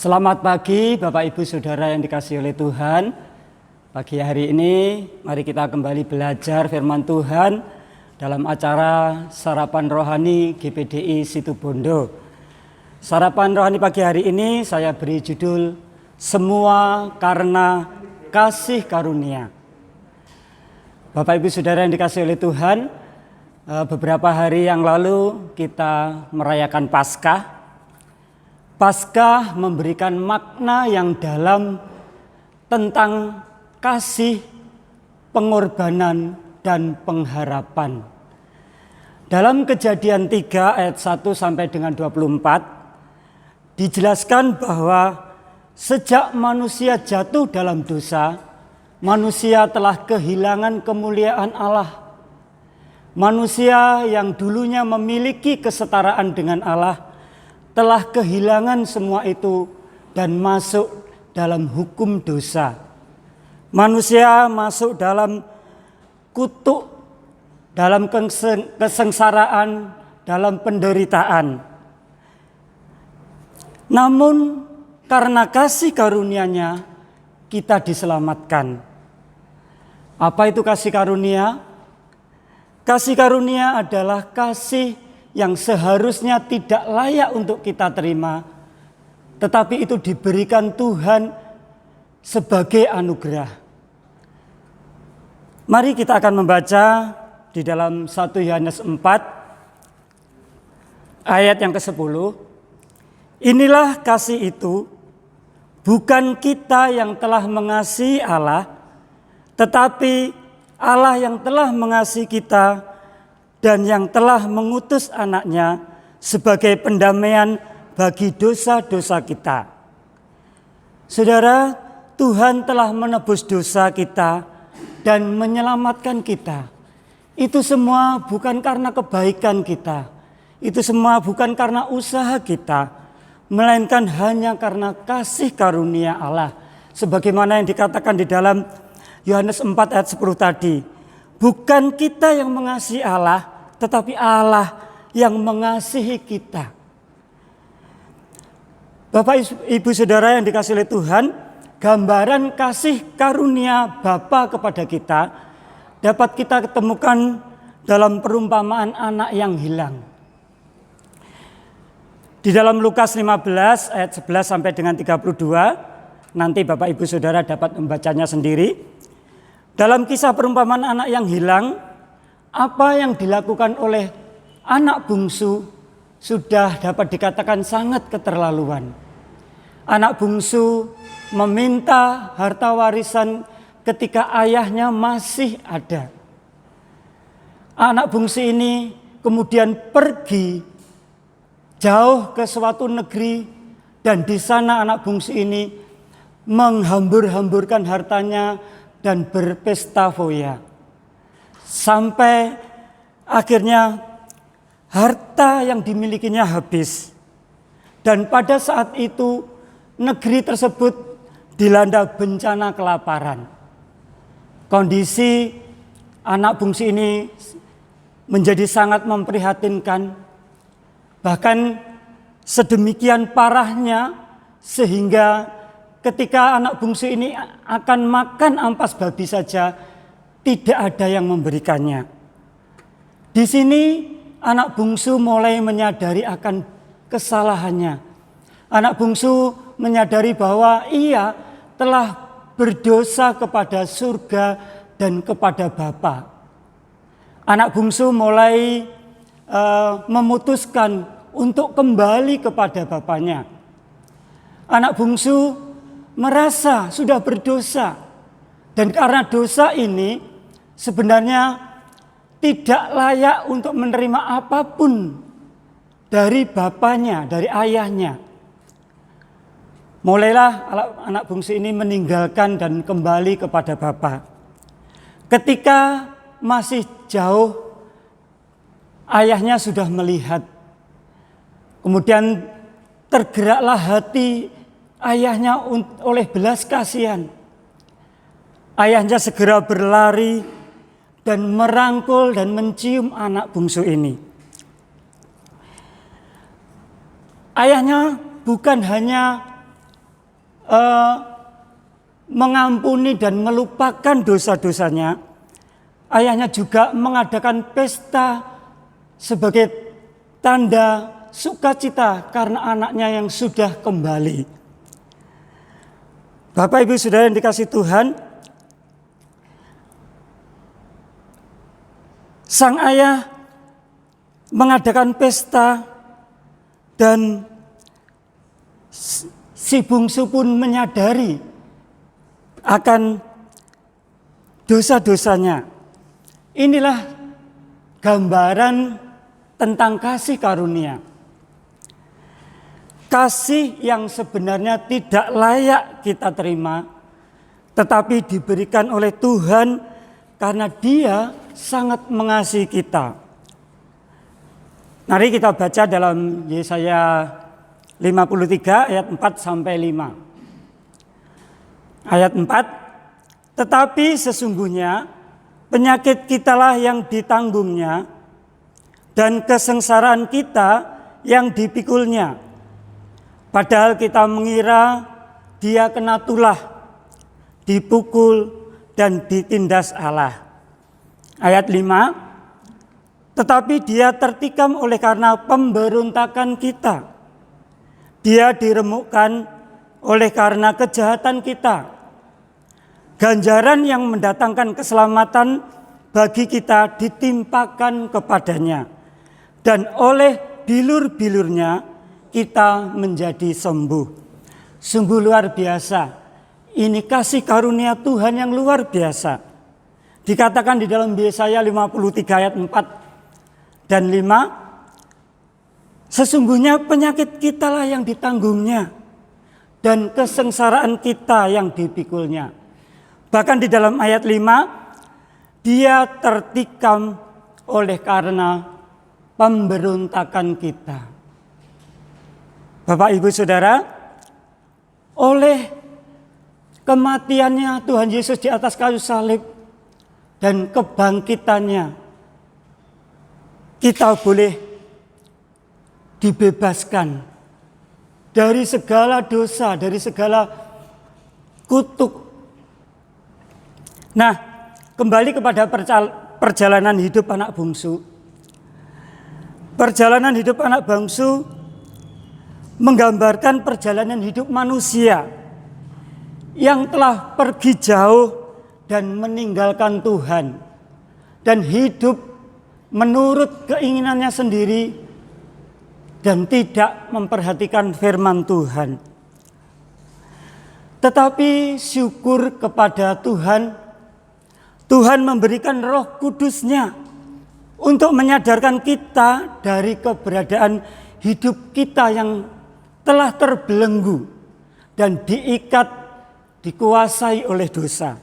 Selamat pagi Bapak Ibu Saudara yang dikasihi oleh Tuhan. Pagi hari ini mari kita kembali belajar firman Tuhan dalam acara Sarapan Rohani GPDI Situbondo. Sarapan Rohani pagi hari ini saya beri judul Semua Karena Kasih Karunia. Bapak Ibu Saudara yang dikasihi oleh Tuhan, beberapa hari yang lalu kita merayakan Paskah. Paskah memberikan makna yang dalam tentang kasih, pengorbanan, dan pengharapan. Dalam Kejadian 3 ayat 1 sampai dengan 24 dijelaskan bahwa sejak manusia jatuh dalam dosa, manusia telah kehilangan kemuliaan Allah. Manusia yang dulunya memiliki kesetaraan dengan Allah telah kehilangan semua itu dan masuk dalam hukum dosa. Manusia masuk dalam kutuk, dalam kesengsaraan, dalam penderitaan. Namun karena kasih karunia-Nya kita diselamatkan. Apa itu kasih karunia? Kasih karunia adalah kasih yang seharusnya tidak layak untuk kita terima, tetapi itu diberikan Tuhan sebagai anugerah. Mari kita akan membaca di dalam 1 Yohanes 4 ayat yang ke-10. Inilah kasih itu, bukan kita yang telah mengasihi Allah, tetapi Allah yang telah mengasihi kita dan yang telah mengutus anaknya sebagai pendamaian bagi dosa-dosa kita. Saudara, Tuhan telah menebus dosa kita dan menyelamatkan kita. Itu semua bukan karena kebaikan kita. Itu semua bukan karena usaha kita, melainkan hanya karena kasih karunia Allah. Sebagaimana yang dikatakan di dalam Yohanes 4 ayat 10 tadi. Bukan kita yang mengasihi Allah, tetapi Allah yang mengasihi kita. Bapak Ibu Saudara yang dikasihi oleh Tuhan, gambaran kasih karunia Bapa kepada kita dapat kita ketemukan dalam perumpamaan anak yang hilang. Di dalam Lukas 15 ayat 11 sampai dengan 32, nanti Bapak Ibu Saudara dapat membacanya sendiri. Dalam kisah perumpamaan anak yang hilang, apa yang dilakukan oleh anak bungsu sudah dapat dikatakan sangat keterlaluan. Anak bungsu meminta harta warisan ketika ayahnya masih ada. Anak bungsu ini kemudian pergi jauh ke suatu negeri dan di sana anak bungsu ini menghambur-hamburkan hartanya dan berpesta foya. Sampai akhirnya harta yang dimilikinya habis. Dan pada saat itu negeri tersebut dilanda bencana kelaparan. Kondisi anak bungsu ini menjadi sangat memprihatinkan. Bahkan sedemikian parahnya sehingga ketika anak bungsu ini akan makan ampas babi saja, tidak ada yang memberikannya. Di sini anak bungsu mulai menyadari akan kesalahannya. Anak bungsu menyadari bahwa ia telah berdosa kepada surga dan kepada Bapa. Anak bungsu mulai memutuskan untuk kembali kepada bapaknya. Anak bungsu merasa sudah berdosa. Dan karena dosa ini sebenarnya tidak layak untuk menerima apapun dari bapaknya, dari ayahnya. Mulailah anak bungsu ini meninggalkan dan kembali kepada Bapa. Ketika masih jauh, ayahnya sudah melihat. Kemudian tergeraklah hati ayahnya oleh belas kasihan. Ayahnya segera berlari dan merangkul dan mencium anak bungsu ini. Ayahnya bukan hanya mengampuni dan melupakan dosa-dosanya, ayahnya juga mengadakan pesta sebagai tanda sukacita karena anaknya yang sudah kembali. Bapak Ibu Saudara yang dikasihi Tuhan, sang ayah mengadakan pesta dan si bungsu pun menyadari akan dosa-dosanya. Inilah gambaran tentang kasih karunia. Kasih yang sebenarnya tidak layak kita terima, tetapi diberikan oleh Tuhan karena Dia sangat mengasihi kita. Mari kita baca dalam Yesaya 53 ayat 4 sampai 5. Ayat 4, tetapi sesungguhnya penyakit kitalah yang ditanggungnya dan kesengsaraan kita yang dipikulnya. Padahal kita mengira Dia kena tulah, dipukul dan ditindas Allah. Ayat 5, tetapi Dia tertikam oleh karena pemberontakan kita. Dia diremukkan oleh karena kejahatan kita. Ganjaran yang mendatangkan keselamatan bagi kita ditimpakan kepadanya. Dan oleh bilur-bilurnya kita menjadi sembuh. Sungguh luar biasa. Ini kasih karunia Tuhan yang luar biasa. Dikatakan di dalam Yesaya 53 ayat 4 dan 5. Sesungguhnya penyakit kitalah yang ditanggungnya dan kesengsaraan kita yang dipikulnya. Bahkan di dalam ayat 5, Dia tertikam oleh karena pemberontakan kita. Bapak Ibu Saudara, oleh kematiannya Tuhan Yesus di atas kayu salib dan kebangkitannya, kita boleh dibebaskan dari segala dosa, dari segala kutuk. Nah, kembali kepada perjalanan hidup anak bungsu. Perjalanan hidup anak bungsu menggambarkan perjalanan hidup manusia yang telah pergi jauh dan meninggalkan Tuhan dan hidup menurut keinginannya sendiri dan tidak memperhatikan firman Tuhan. Tetapi syukur kepada Tuhan, Tuhan memberikan Roh Kudus-Nya untuk menyadarkan kita dari keberadaan hidup kita yang telah terbelenggu dan diikat, dikuasai oleh dosa.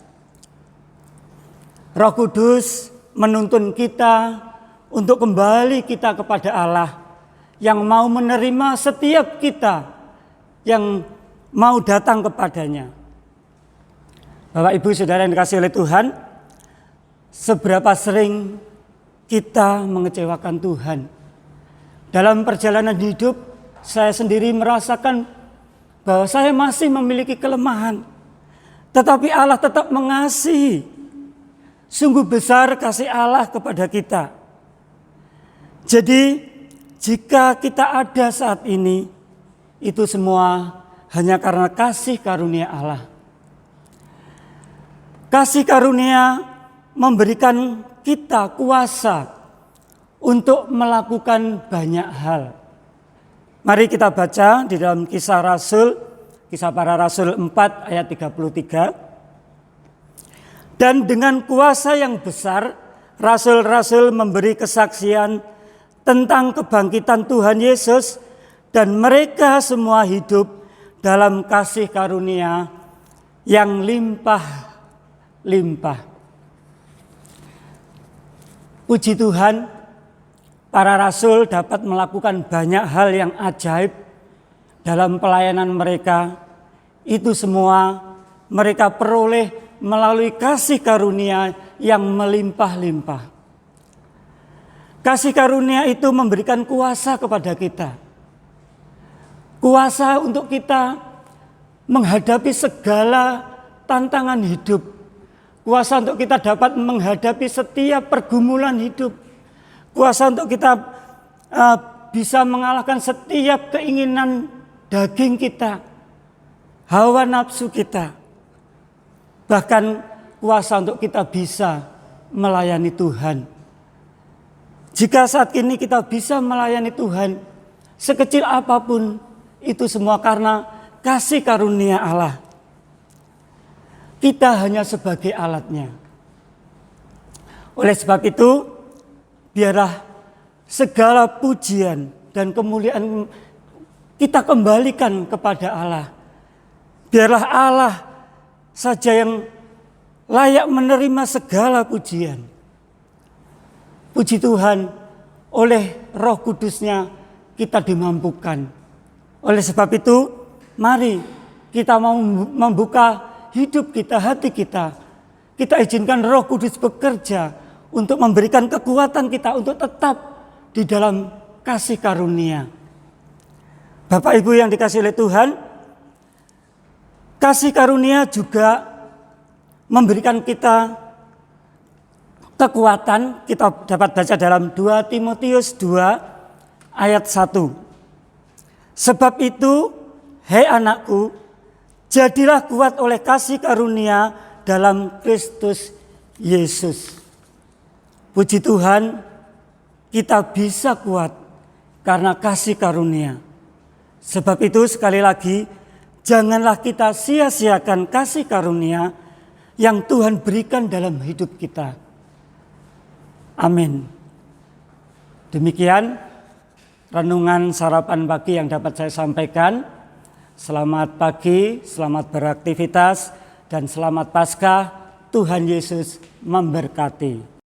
Roh Kudus menuntun kita untuk kembali kita kepada Allah yang mau menerima setiap kita yang mau datang kepadanya. Bapak Ibu Saudara yang dikasihi oleh Tuhan, seberapa sering kita mengecewakan Tuhan. Dalam perjalanan hidup, saya sendiri merasakan bahwa saya masih memiliki kelemahan. Tetapi Allah tetap mengasihi. Sungguh besar kasih Allah kepada kita. Jadi jika kita ada saat ini, itu semua hanya karena kasih karunia Allah. Kasih karunia memberikan kita kuasa untuk melakukan banyak hal. Mari kita baca di dalam Kisah Para Rasul 4 ayat 33. Dan dengan kuasa yang besar, rasul-rasul memberi kesaksian tentang kebangkitan Tuhan Yesus, dan mereka semua hidup dalam kasih karunia yang limpah-limpah. Puji Tuhan, para rasul dapat melakukan banyak hal yang ajaib dalam pelayanan mereka. Itu semua mereka peroleh melalui kasih karunia yang melimpah-limpah. Kasih karunia itu memberikan kuasa kepada kita. Kuasa untuk kita menghadapi segala tantangan hidup. Kuasa untuk kita dapat menghadapi setiap pergumulan hidup. Kuasa untuk kita bisa mengalahkan setiap keinginan daging kita, hawa nafsu kita. Bahkan kuasa untuk kita bisa melayani Tuhan. Jika saat ini kita bisa melayani Tuhan, sekecil apapun, itu semua karena kasih karunia Allah. Kita hanya sebagai alatnya. Oleh sebab itu, biarlah segala pujian dan kemuliaan kita kembalikan kepada Allah. Biarlah Allah saja yang layak menerima segala pujian. Puji Tuhan, oleh Roh Kudus-Nya kita dimampukan. Oleh sebab itu, mari kita mau membuka hidup kita, hati kita. Kita izinkan Roh Kudus bekerja untuk memberikan kekuatan kita untuk tetap di dalam kasih karunia. Bapak Ibu yang dikasihi oleh Tuhan, kasih karunia juga memberikan kita kekuatan. Kita dapat baca dalam 2 Timotius 2 ayat 1. Sebab itu, hei anakku, jadilah kuat oleh kasih karunia dalam Kristus Yesus. Puji Tuhan, kita bisa kuat karena kasih karunia. Sebab itu sekali lagi, janganlah kita sia-siakan kasih karunia yang Tuhan berikan dalam hidup kita. Amin. Demikian renungan sarapan pagi yang dapat saya sampaikan. Selamat pagi, selamat beraktivitas, dan selamat Paskah. Tuhan Yesus memberkati.